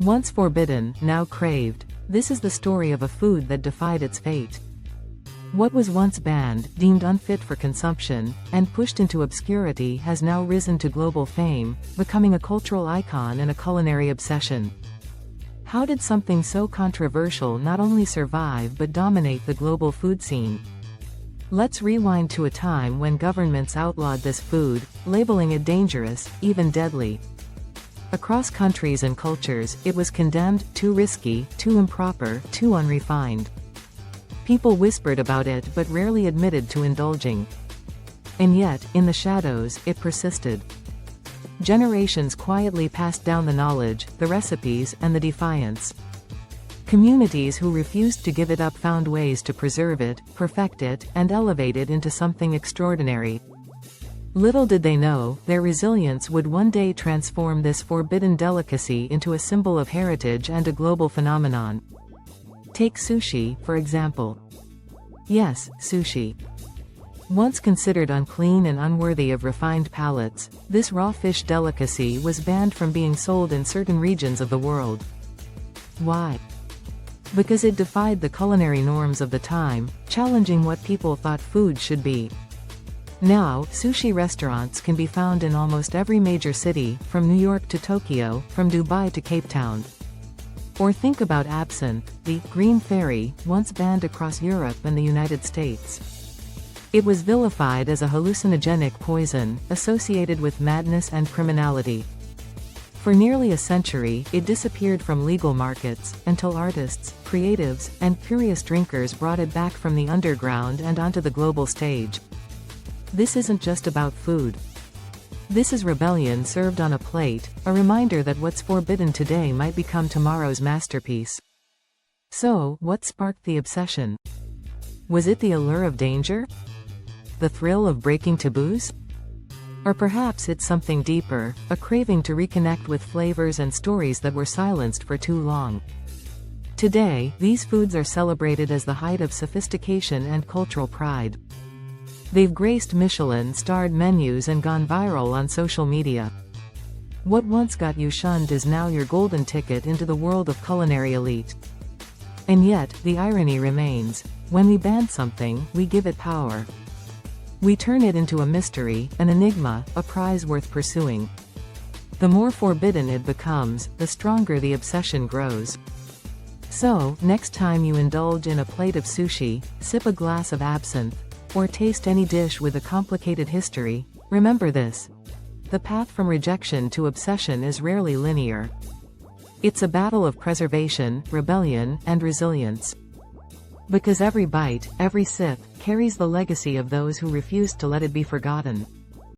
Once forbidden, now craved. This is the story of a food that defied its fate. What was once banned, deemed unfit for consumption, and pushed into obscurity has now risen to global fame, becoming a cultural icon and a culinary obsession. How did something so controversial not only survive but dominate the global food scene? Let's rewind to a time when governments outlawed this food, labeling it dangerous, even deadly. Across countries and cultures, it was condemned, too risky, too improper, too unrefined. People whispered about it but rarely admitted to indulging. And yet, in the shadows, it persisted. Generations quietly passed down the knowledge, the recipes, and the defiance. Communities who refused to give it up found ways to preserve it, perfect it, and elevate it into something extraordinary. Little did they know, their resilience would one day transform this forbidden delicacy into a symbol of heritage and a global phenomenon. Take sushi, for example. Yes, sushi. Once considered unclean and unworthy of refined palates, this raw fish delicacy was banned from being sold in certain regions of the world. Why? Because it defied the culinary norms of the time, challenging what people thought food should be. Now, sushi restaurants can be found in almost every major city, from New York to Tokyo, from Dubai to Cape Town. Or think about absinthe, the green fairy, once banned across Europe and the United States. It was vilified as a hallucinogenic poison, associated with madness and criminality. For nearly a century, it disappeared from legal markets, until artists, creatives, and curious drinkers brought it back from the underground and onto the global stage. This isn't just about food. This is rebellion served on a plate, a reminder that what's forbidden today might become tomorrow's masterpiece. So, what sparked the obsession? Was it the allure of danger? The thrill of breaking taboos? Or perhaps it's something deeper, a craving to reconnect with flavors and stories that were silenced for too long. Today, these foods are celebrated as the height of sophistication and cultural pride. They've graced Michelin-starred menus and gone viral on social media. What once got you shunned is now your golden ticket into the world of culinary elite. And yet, the irony remains. When we ban something, we give it power. We turn it into a mystery, an enigma, a prize worth pursuing. The more forbidden it becomes, the stronger the obsession grows. So, next time you indulge in a plate of sushi, sip a glass of absinthe, or taste any dish with a complicated history, remember this. The path from rejection to obsession is rarely linear. It's a battle of preservation, rebellion, and resilience. Because every bite, every sip, carries the legacy of those who refused to let it be forgotten.